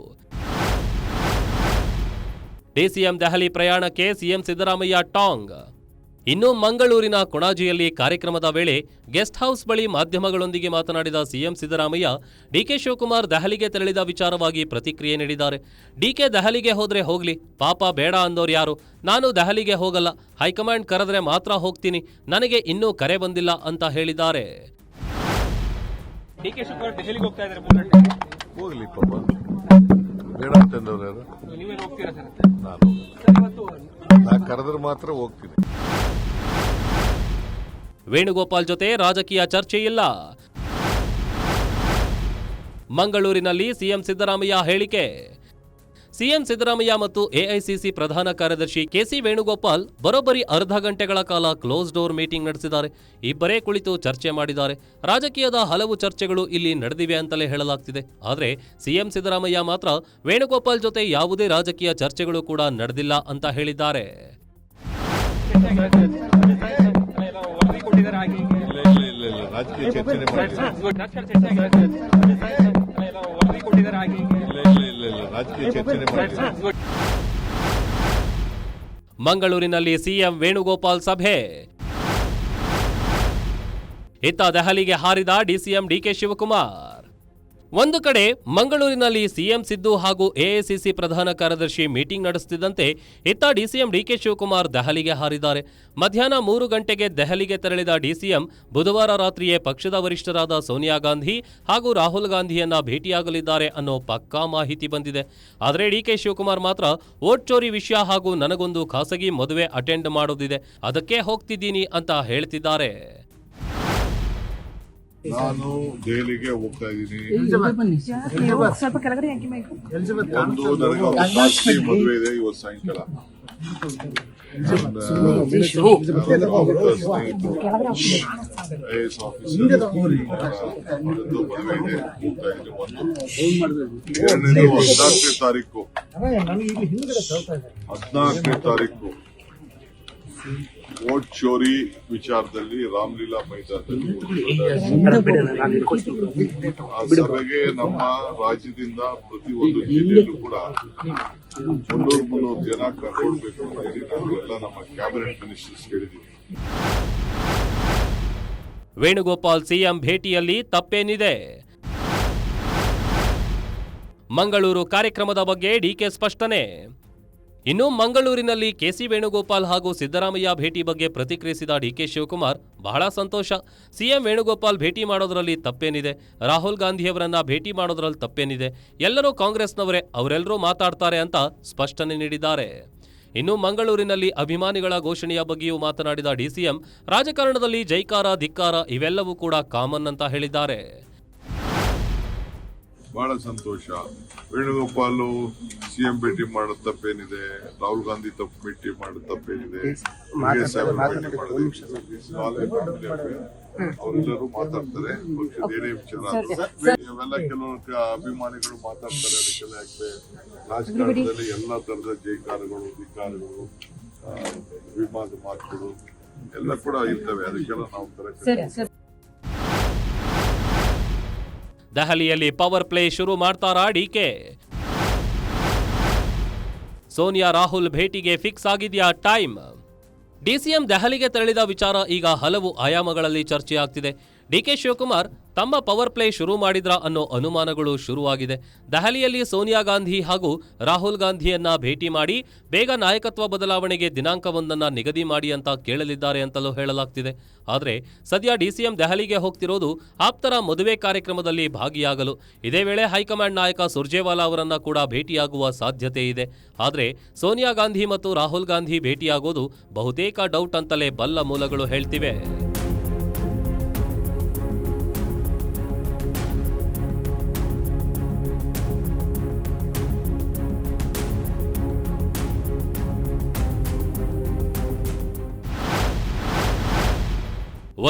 ಡಿಸಿಎಂ ದೆಹಲಿ ಪ್ರಯಾಣಕ್ಕೆ ಸಿಎಂ ಸಿದ್ದರಾಮಯ್ಯ ಟಾಂಗ್. ಇನ್ನು ಮಂಗಳೂರಿನ ಕೊಣಾಜಿಯಲ್ಲಿ ಕಾರ್ಯಕ್ರಮದ ವೇಳೆ ಗೆಸ್ಟ್ ಹೌಸ್ ಬಳಿ ಮಾಧ್ಯಮಗಳೊಂದಿಗೆ ಮಾತನಾಡಿದ ಸಿಎಂ ಸಿದ್ದರಾಮಯ್ಯ ಡಿಕೆ ಶಿವಕುಮಾರ್ ದೆಹಲಿಗೆ ತೆರಳಿದ ವಿಚಾರವಾಗಿ ಪ್ರತಿಕ್ರಿಯೆ ನೀಡಿದ್ದಾರೆ. ಡಿಕೆ ದೆಹಲಿಗೆ ಹೋದ್ರೆ ಹೋಗ್ಲಿ, ಪಾಪ ಬೇಡ ಅಂದೋರು ಯಾರು? ನಾನು ದೆಹಲಿಗೆ ಹೋಗಲ್ಲ, ಹೈಕಮಾಂಡ್ ಕರೆದ್ರೆ ಮಾತ್ರ ಹೋಗ್ತೀನಿ, ನನಗೆ ಇನ್ನೂ ಕರೆ ಬಂದಿಲ್ಲ ಅಂತ ಹೇಳಿದ್ದಾರೆ. ಡಿಕೆ ಶಿವಕುಮಾರ್ ದೆಹಲಿಗೆ ಹೋಗ್ತಾ ಇದ್ದಾರೆ, ಹೋಗ್ಲಿ ಪಾಪ, ಬೇಡ ಅಂತಂದವ್ರು ಯಾರು? ನೀವೇನು ಹೋಗ್ತೀರಾ ಸರ್? ನಾನು ಕರೆದ್ರೆ ಮಾತ್ರ ಹೋಗ್ತೀನಿ. ವೇಣುಗೋಪಾಲ್ ಜೊತೆ ರಾಜಕೀಯ ಚರ್ಚೆ ಇಲ್ಲ. ಮಂಗಳೂರಿನಲ್ಲಿ ಸಿಎಂ ಸಿದ್ದರಾಮಯ್ಯ ಹೇಳಿಕೆ. ಸಿಎಂ ಸಿದ್ದರಾಮಯ್ಯ ಮತ್ತು ಎಐಸಿಸಿ ಪ್ರಧಾನ ಕಾರ್ಯದರ್ಶಿ ಕೆಸಿ ವೇಣುಗೋಪಾಲ್ ಬರೋಬ್ಬರಿ ಅರ್ಧ ಗಂಟೆಗಳ ಕಾಲ ಕ್ಲೋಸ್ ಡೋರ್ ಮೀಟಿಂಗ್ ನಡೆಸಿದ್ದಾರೆ. ಇಬ್ಬರೇ ಕುಳಿತು ಚರ್ಚೆ ಮಾಡಿದ್ದಾರೆ. ರಾಜಕೀಯದ ಹಲವು ಚರ್ಚೆಗಳು ಇಲ್ಲಿ ನಡೆದಿವೆ ಅಂತಲೇ ಹೇಳಲಾಗ್ತಿದೆ. ಆದರೆ ಸಿಎಂ ಸಿದ್ದರಾಮಯ್ಯ ಮಾತ್ರ ವೇಣುಗೋಪಾಲ್ ಜೊತೆ ಯಾವುದೇ ರಾಜಕೀಯ ಚರ್ಚೆಗಳು ಕೂಡ ನಡೆದಿಲ್ಲ ಅಂತ ಹೇಳಿದ್ದಾರೆ. ವರದಿ ಕೊಟ್ಟಿದ್ದಾರೆ, ಹಾಗೆ ಇಲ್ಲ ರಾಜಕೀಯ ಚರ್ಚೆನೆ ಮಾಡ್ತೀನಿ. ವರದಿ ಕೊಟ್ಟಿದ್ದಾರೆ, ಹಾಗೆ ಇಲ್ಲ ರಾಜಕೀಯ ಚರ್ಚೆನೆ ಮಾಡ್ತೀನಿ. ಮಂಗಳೂರಿನಲ್ಲಿ ಸಿಎಂ ವೇಣುಗೋಪಾಲ್ ಸಭೆ. ಇತ್ತ ದೆಹಲಿಗೆ ಹಾರಿದ ಡಿಸಿಎಂ ಡಿಕೆ ಶಿವಕುಮಾರ್. ಒಂದು ಕಡೆ ಮಂಗಳೂರಿನಲ್ಲಿ ಸಿಎಂ ಸಿದ್ದು ಹಾಗೂ ಎಐಸಿಸಿ ಪ್ರಧಾನ ಕಾರ್ಯದರ್ಶಿ ಮೀಟಿಂಗ್ ನಡೆಸುತ್ತಿದ್ದಂತೆ ಇತ್ತ ಡಿಸಿಎಂ ಡಿಕೆ ಶಿವಕುಮಾರ್ ದೆಹಲಿಗೆ ಹಾರಿದ್ದಾರೆ. ಮಧ್ಯಾಹ್ನ 3 ಗಂಟೆಗೆ ದೆಹಲಿಗೆ ತೆರಳಿದ ಡಿಸಿಎಂ ಬುಧವಾರ ರಾತ್ರಿಯೇ ಪಕ್ಷದ ವರಿಷ್ಠರಾದ ಸೋನಿಯಾ ಗಾಂಧಿ ಹಾಗೂ ರಾಹುಲ್ ಗಾಂಧಿಯನ್ನ ಭೇಟಿಯಾಗಲಿದ್ದಾರೆ ಅನ್ನೋ ಪಕ್ಕಾ ಮಾಹಿತಿ ಬಂದಿದೆ. ಆದರೆ ಡಿಕೆ ಶಿವಕುಮಾರ್ ಮಾತ್ರ ವೋಟ್ ಚೋರಿ ವಿಷಯ ಹಾಗೂ ನನಗೊಂದು ಖಾಸಗಿ ಮದುವೆ ಅಟೆಂಡ್ ಮಾಡೋದಿದೆ, ಅದಕ್ಕೆ ಹೋಗ್ತಿದ್ದೀನಿ ಅಂತ ಹೇಳ್ತಿದ್ದಾರೆ. ನಾನು ದೆಹಲಿಗೆ ಹೋಗ್ತಾ ಇದ್ದೀನಿ. ಒಂದು ನನಗೆ ಒಂದು ಖಾಸಗಿ ಮದುವೆ ಇದೆ ಇವತ್ತು ಸಾಯಂಕಾಲ. ಐಎಎಸ್ ಆಫೀಸರ್ ಮದುವೆ ಇದೆ, ಹೋಗ್ತಾ ಇದ್ದೀನಿ. ಒಂದು ಎರಡನೇದು 14ನೇ ತಾರೀಕು ವೋಟ್ ಚೋರಿ ವಿಚಾರದಲ್ಲಿ ರಾಮಲೀಲಾ ಮೈದಾನದಲ್ಲಿ ಆ ಸಭೆಗೆ ನಮ್ಮ ರಾಜ್ಯದಿಂದ ಪ್ರತಿಯೊಂದು ಜಿಲ್ಲೆಯಲ್ಲೂ ಕೂಡ 200-300 ಜನ ಕರ್ಕೊಳ್ಬೇಕು ಅಂತ ಹೇಳಿ ನಾವೆಲ್ಲ ನಮ್ಮ ಕ್ಯಾಬಿನೆಟ್ ಮಿನಿಸ್ಟರ್ಸ್ ಹೇಳಿದ್ದೀವಿ. ವೇಣುಗೋಪಾಲ್ ಸಿಎಂ ಭೇಟಿಯಲ್ಲಿ ತಪ್ಪೇನಿದೆ? ಮಂಗಳೂರು ಕಾರ್ಯಕ್ರಮದ ಬಗ್ಗೆ ಡಿಕೆ ಸ್ಪಷ್ಟನೆ. ಇನ್ನು ಮಂಗಳೂರಿನಲ್ಲಿ ಕೆಸಿ ವೇಣುಗೋಪಾಲ್ ಹಾಗೂ ಸಿದ್ದರಾಮಯ್ಯ ಭೇಟಿ ಬಗ್ಗೆ ಪ್ರತಿಕ್ರಿಯಿಸಿದ ಡಿಕೆ ಶಿವಕುಮಾರ್, ಬಹಳ ಸಂತೋಷ, ಸಿಎಂ ವೇಣುಗೋಪಾಲ್ ಭೇಟಿ ಮಾಡೋದ್ರಲ್ಲಿ ತಪ್ಪೇನಿದೆ? ರಾಹುಲ್ ಗಾಂಧಿಯವರನ್ನ ಭೇಟಿ ಮಾಡೋದ್ರಲ್ಲಿ ತಪ್ಪೇನಿದೆ? ಎಲ್ಲರೂ ಕಾಂಗ್ರೆಸ್ನವರೇ, ಅವರೆಲ್ಲರೂ ಮಾತಾಡ್ತಾರೆ ಅಂತ ಸ್ಪಷ್ಟನೆ ನೀಡಿದ್ದಾರೆ. ಇನ್ನು ಮಂಗಳೂರಿನಲ್ಲಿ ಅಭಿಮಾನಿಗಳ ಘೋಷಣೆಯ ಬಗ್ಗೆಯೂ ಮಾತನಾಡಿದ ಡಿಸಿಎಂ, ರಾಜಕಾರಣದಲ್ಲಿ ಜೈಕಾರ ಧಿಕ್ಕಾರ ಇವೆಲ್ಲವೂ ಕೂಡ ಕಾಮನ್ ಅಂತ ಹೇಳಿದ್ದಾರೆ. ಬಹಳ ಸಂತೋಷ. ವೇಣುಗೋಪಾಲ್ ಸಿಎಂ ಭೇಟಿ ಮಾಡೋದು ತಪ್ಪೇನಿದೆ? ರಾಹುಲ್ ಗಾಂಧಿ ಭೇಟಿ ಮಾಡೋದು ತಪ್ಪೇನಿದೆ? ಅವರೆಲ್ಲರೂ ಮಾತಾಡ್ತಾರೆ, ಪಕ್ಷದ ಏನೇ ವಿಚಾರ ಇವೆಲ್ಲ ಕೆಲವು ಅಭಿಮಾನಿಗಳು ಮಾತಾಡ್ತಾರೆ. ಅದಕ್ಕೆಲ್ಲ ಯಾಕೆ ರಾಜಕಾರಣದಲ್ಲಿ ಎಲ್ಲಾ ತರದ ಜೈಕಾರಗಳು, ಧಿಕ್ಕಾರಗಳು, ವಿವಾದ ಮಾತುಗಳು ಎಲ್ಲ ಕೂಡ ಇರ್ತವೆ. ಅದಕ್ಕೆಲ್ಲ ನಾವು ಕರೆಕ್ಟ್. ದೆಹಲಿಯಲ್ಲಿ ಪವರ್ ಪ್ಲೇ ಶುರು ಮಾಡ್ತಾರಾ ಡಿಕೆ? ಸೋನಿಯಾ ರಾಹುಲ್ ಭೇಟಿಗೆ ಫಿಕ್ಸ್ ಆಗಿದೆಯಾ ಟೈಮ್? ಡಿಸಿಎಂ ದೆಹಲಿಗೆ ತೆರಳಿದ ವಿಚಾರ ಈಗ ಹಲವು ಆಯಾಮಗಳಲ್ಲಿ ಚರ್ಚೆಯಾಗ್ತಿದೆ. ಡಿಕೆ ಶಿವಕುಮಾರ್ ತಮ್ಮ ಪವರ್ ಪ್ಲೇ ಶುರು ಮಾಡಿದ್ರಾ ಅನ್ನೋ ಅನುಮಾನಗಳು ಶುರುವಾಗಿದೆ. ದೆಹಲಿಯಲ್ಲಿ ಸೋನಿಯಾ ಗಾಂಧಿ ಹಾಗೂ ರಾಹುಲ್ ಗಾಂಧಿಯನ್ನ ಭೇಟಿ ಮಾಡಿ ಬೇಗ ನಾಯಕತ್ವ ಬದಲಾವಣೆಗೆ ದಿನಾಂಕವೊಂದನ್ನ ನಿಗದಿ ಮಾಡಿ ಅಂತ ಕೇಳಲಿದ್ದಾರೆ ಅಂತಲೂ ಹೇಳಲಾಗ್ತಿದೆ. ಆದರೆ ಸದ್ಯ ಡಿಸಿಎಂ ದೆಹಲಿಗೆ ಹೋಗ್ತಿರೋದು ಆಪ್ತರ ಮದುವೆ ಕಾರ್ಯಕ್ರಮದಲ್ಲಿ ಭಾಗಿಯಾಗಲು. ಇದೇ ವೇಳೆ ಹೈಕಮಾಂಡ್ ನಾಯಕ ಸುರ್ಜೇವಾಲಾ ಅವರನ್ನ ಕೂಡ ಭೇಟಿಯಾಗುವ ಸಾಧ್ಯತೆ ಇದೆ. ಆದರೆ ಸೋನಿಯಾ ಗಾಂಧಿ ಮತ್ತು ರಾಹುಲ್ ಗಾಂಧಿ ಭೇಟಿಯಾಗೋದು ಬಹುತೇಕ ಡೌಟ್ ಅಂತಲೇ ಬಲ್ಲ ಮೂಲಗಳು ಹೇಳ್ತಿವೆ.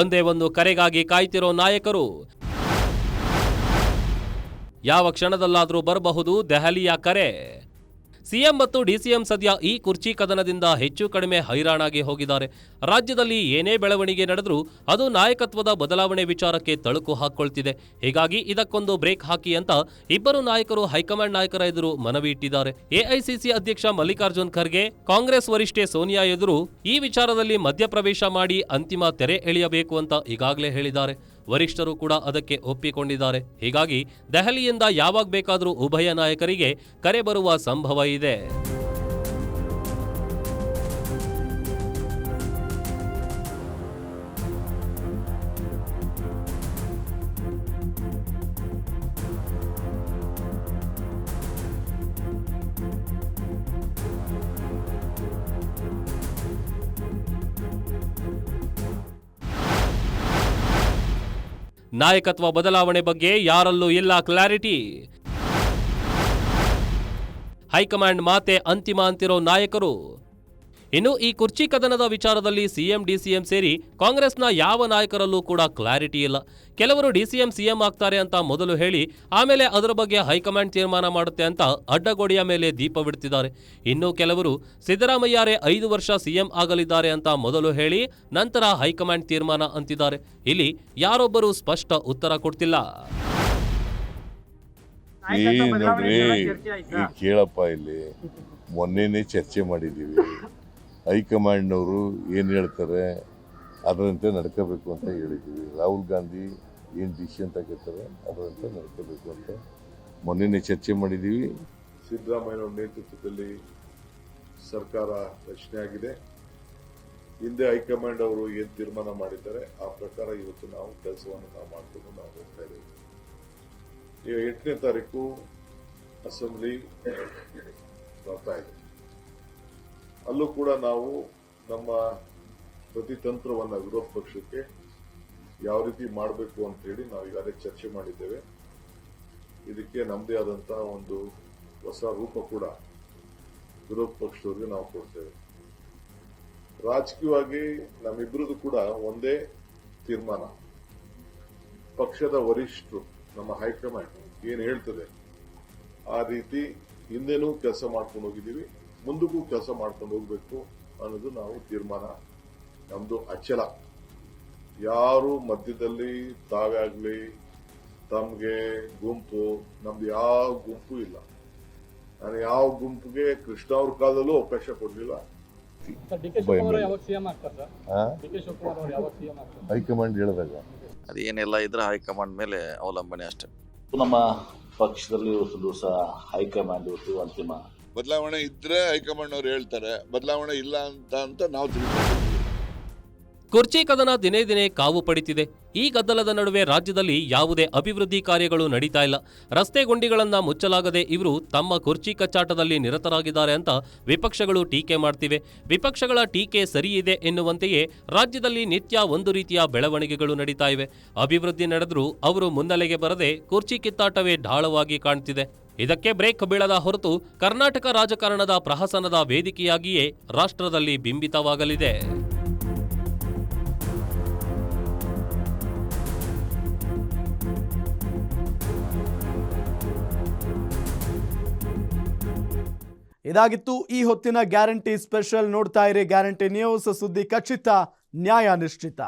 ಒಂದೇ ಒಂದು ಕರೆಗಾಗಿ ಕಾಯ್ತಿರೋ ನಾಯಕರು ಯಾವ ಕ್ಷಣದಲ್ಲಾದರೂ ಬರಬಹುದು ದೆಹಲಿಯ ಕರೆ. ಸಿಎಂ ಮತ್ತು ಡಿಸಿಎಂ ಸದ್ಯ ಈ ಕುರ್ಚಿ ಕದನದಿಂದ ಹೆಚ್ಚು ಕಡಿಮೆ ಹೈರಾಣಾಗಿ ಹೋಗಿದ್ದಾರೆ. ರಾಜ್ಯದಲ್ಲಿ ಏನೇ ಬೆಳವಣಿಗೆ ನಡೆದರೂ ಅದು ನಾಯಕತ್ವದ ಬದಲಾವಣೆ ವಿಚಾರಕ್ಕೆ ತಳುಕು ಹಾಕ್ಕೊಳ್ತಿದೆ. ಹೀಗಾಗಿ ಇದಕ್ಕೊಂದು ಬ್ರೇಕ್ ಹಾಕಿ ಅಂತ ಇಬ್ಬರು ನಾಯಕರು ಹೈಕಮಾಂಡ್ ನಾಯಕರ ಎದುರು ಮನವಿ ಇಟ್ಟಿದ್ದಾರೆ. ಎಐಸಿಸಿ ಅಧ್ಯಕ್ಷ ಮಲ್ಲಿಕಾರ್ಜುನ್ ಖರ್ಗೆ ಕಾಂಗ್ರೆಸ್ ವರಿಷ್ಠೆ ಸೋನಿಯಾ ಎದುರು ಈ ವಿಚಾರದಲ್ಲಿ ಮಧ್ಯಪ್ರವೇಶ ಮಾಡಿ ಅಂತಿಮ ತೆರೆ ಎಳೆಯಬೇಕು ಅಂತ ಈಗಾಗಲೇ ಹೇಳಿದ್ದಾರೆ. ವರಿಷ್ಠರು ಕೂಡ ಅದಕ್ಕೆ ಒಪ್ಪಿಕೊಂಡಿದ್ದಾರೆ. ಹೀಗಾಗಿ ದೆಹಲಿಯಿಂದ ಯಾವಾಗ ಬೇಕಾದರೂ ಉಭಯ ನಾಯಕರಿಗೆ ಕರೆ ಬರುವ ಸಂಭವ ಇದೆ. ನಾಯಕತ್ವ ಬದಲಾವಣೆ ಬಗ್ಗೆ ಯಾರಲ್ಲೂ ಇಲ್ಲ ಕ್ಲಾರಿಟಿ. ಹೈಕಮಾಂಡ್ ಮಾತೆ ಅಂತಿಮ ಅಂತಿರೋ ನಾಯಕರು. ಇನ್ನು ಈ ಕುರ್ಚಿ ಕದನದ ವಿಚಾರದಲ್ಲಿ ಸಿಎಂ ಡಿಸಿಎಂ ಸೇರಿ ಕಾಂಗ್ರೆಸ್ನ ಯಾವ ನಾಯಕರಲ್ಲೂ ಕೂಡ ಕ್ಲಾರಿಟಿ ಇಲ್ಲ. ಕೆಲವರು ಡಿಸಿಎಂ ಸಿಎಂ ಆಗ್ತಾರೆ ಅಂತ ಮೊದಲು ಹೇಳಿ ಆಮೇಲೆ ಅದರ ಬಗ್ಗೆ ಹೈಕಮಾಂಡ್ ತೀರ್ಮಾನ ಮಾಡುತ್ತೆ ಅಂತ ಅಡ್ಡಗೋಡೆಯ ಮೇಲೆ ದೀಪ ಬಿಡ್ತಿದ್ದಾರೆ. ಇನ್ನು ಕೆಲವರು ಸಿದ್ದರಾಮಯ್ಯರೇ 5 ವರ್ಷ ಸಿಎಂ ಆಗಲಿದ್ದಾರೆ ಅಂತ ಮೊದಲು ಹೇಳಿ ನಂತರ ಹೈಕಮಾಂಡ್ ತೀರ್ಮಾನ ಅಂತಿದ್ದಾರೆ. ಇಲ್ಲಿ ಯಾರೊಬ್ಬರು ಸ್ಪಷ್ಟ ಉತ್ತರ ಕೊಡ್ತಿಲ್ಲ. ನೋಡ್ರಿ, ಈಗ ಕೇಳಪ್ಪ, ಇಲ್ಲಿ ಮೊನ್ನೆನೇ ಚರ್ಚೆ ಮಾಡಿದ್ದೀವಿ. ಹೈಕಮಾಂಡ್ನವರು ಏನು ಹೇಳ್ತಾರೆ ಅದರಂತೆ ನಡ್ಕೋಬೇಕು ಅಂತ ಹೇಳಿದ್ದೀವಿ. ರಾಹುಲ್ ಗಾಂಧಿ ಏನು ಡಿಸಿಷನ್ ತಗೋತಾರೆ ಅದರಂತೆ ನಡ್ಕೋಬೇಕು ಅಂತ ಮೊನ್ನೆನೇ ಚರ್ಚೆ ಮಾಡಿದ್ದೀವಿ. ಸಿದ್ದರಾಮಯ್ಯನವರ ನೇತೃತ್ವದಲ್ಲಿ ಸರ್ಕಾರ ರಚನೆ ಆಗಿದೆ. ಹಿಂದೆ ಹೈಕಮಾಂಡ್ ಅವರು ಏನು ತೀರ್ಮಾನ ಮಾಡಿದ್ದಾರೆ ಆ ಪ್ರಕಾರ ಇವತ್ತು ನಾವು ಕೆಲಸವನ್ನು ನಾವು ಮಾಡಿಕೊಂಡು ನಾವು ಹೋಗ್ತಾ ಇದ್ದೀವಿ. ಈಗ 8ನೇ ತಾರೀಕು ಅಸೆಂಬ್ಲಿ ಬರ್ತಾ ಇದೆ. ಅಲ್ಲೂ ಕೂಡ ನಾವು ನಮ್ಮ ಪ್ರತಿತಂತ್ರವನ್ನು ವಿರೋಧ ಪಕ್ಷಕ್ಕೆ ಯಾವ ರೀತಿ ಮಾಡಬೇಕು ಅಂತೇಳಿ ನಾವು ಈಗಾಗಲೇ ಚರ್ಚೆ ಮಾಡಿದ್ದೇವೆ. ಇದಕ್ಕೆ ನಮ್ಮದೇ ಆದಂತಹ ಒಂದು ಹೊಸ ರೂಪ ಕೂಡ ವಿರೋಧ ಪಕ್ಷದವರಿಗೆ ನಾವು ಕೊಡ್ತೇವೆ. ರಾಜಕೀಯವಾಗಿ ನಮ್ಮಿಬ್ಬರದು ಕೂಡ ಒಂದೇ ತೀರ್ಮಾನ. ಪಕ್ಷದ ವರಿಷ್ಠರು, ನಮ್ಮ ಹೈಕಮಾಂಡ್ ಏನು ಹೇಳ್ತದೆ ಆ ರೀತಿ ಹಿಂದೆನೂ ಕೆಲಸ ಮಾಡ್ಕೊಂಡು ಹೋಗಿದ್ದೀವಿ, ಮುಂದಕ್ಕೂ ಕೆಲಸ ಮಾಡ್ಕೊಂಡು ಹೋಗ್ಬೇಕು ಅನ್ನೋದು ನಾವು ತೀರ್ಮಾನ. ನಮ್ದು ಅಚಲ. ಯಾರು ಮಧ್ಯದಲ್ಲಿ ತಾವೇ ಆಗ್ಲಿ ತಮ್ಗೆ ಗುಂಪು, ನಮ್ದು ಯಾವ ಗುಂಪು ಇಲ್ಲ. ನಾನು ಯಾವ ಗುಂಪಿಗೆ ಕೃಷ್ಣ ಅವ್ರ ಕಾಲದಲ್ಲೂ ಅವಕಾಶ ಕೊಡ್ಲಿಲ್ಲ. ಹೈಕಮಾಂಡ್ ಹೇಳಿದಾಗ ಅದೇನೆಲ್ಲ ಇದ್ರೆ ಹೈಕಮಾಂಡ್ ಮೇಲೆ ಅವಲಂಬನೆ ಅಷ್ಟೇ. ನಮ್ಮ ಪಕ್ಷದಲ್ಲಿ ಇವತ್ತು ದಿವಸ ಹೈಕಮಾಂಡ್ ಇವತ್ತು ಅಂತಿಮ ಬದಲಾವಣೆ ಇದ್ರೆ ಹೈಕಮಾಂಡ್ ಅವ್ರು ಹೇಳ್ತಾರೆ, ಬದಲಾವಣೆ ಇಲ್ಲ ಅಂತ ನಾವು ತಿಳ್ಕೊಂಡಿದ್ದೀವಿ. ಕುರ್ಚಿ ಕದನ ದಿನೇ ದಿನೇ ಕಾವು ಪಡಿತಿದೆ. ಈ ಗದ್ದಲದ ನಡುವೆ ರಾಜ್ಯದಲ್ಲಿ ಯಾವುದೇ ಅಭಿವೃದ್ಧಿ ಕಾರ್ಯಗಳು ನಡೀತಾ ಇಲ್ಲ. ರಸ್ತೆ ಗುಂಡಿಗಳನ್ನ ಮುಚ್ಚಲಾಗದೆ ಇವರು ತಮ್ಮ ಕುರ್ಚಿ ಕಚ್ಚಾಟದಲ್ಲಿ ನಿರತರಾಗಿದ್ದಾರೆ ಅಂತ ವಿಪಕ್ಷಗಳು ಟೀಕೆ ಮಾಡ್ತಿವೆ. ವಿಪಕ್ಷಗಳ ಟೀಕೆ ಸರಿಯಿದೆ ಎನ್ನುವಂತೆಯೇ ರಾಜ್ಯದಲ್ಲಿ ನಿತ್ಯ ಒಂದು ರೀತಿಯ ಬೆಳವಣಿಗೆಗಳು ನಡೀತಾ ಇವೆ. ಅಭಿವೃದ್ಧಿ ನಡೆದರೂ ಅವರು ಮುನ್ನೆಲೆಗೆ ಬರದೆ ಕುರ್ಚಿ ಕಿತ್ತಾಟವೇ ಢಾಳವಾಗಿ ಕಾಣ್ತಿದೆ. ಇದಕ್ಕೆ ಬ್ರೇಕ್ ಬೀಳದ ಹೊರತು ಕರ್ನಾಟಕ ರಾಜಕಾರಣದ ಪ್ರಹಸನದ ವೇದಿಕೆಯಾಗಿಯೇ ರಾಷ್ಟ್ರದಲ್ಲಿ ಬಿಂಬಿತವಾಗಲಿದೆ. ಇದಾಗಿತ್ತು ಈ ಹೊತ್ತಿನ ಗ್ಯಾರಂಟಿ ಸ್ಪೆಷಲ್. ನೋಡ್ತಾ ಇರಿ ಗ್ಯಾರಂಟಿ ನ್ಯೂಸ್. ಸುದ್ದಿ ಖಚಿತ, ನ್ಯಾಯ ನಿಶ್ಚಿತ.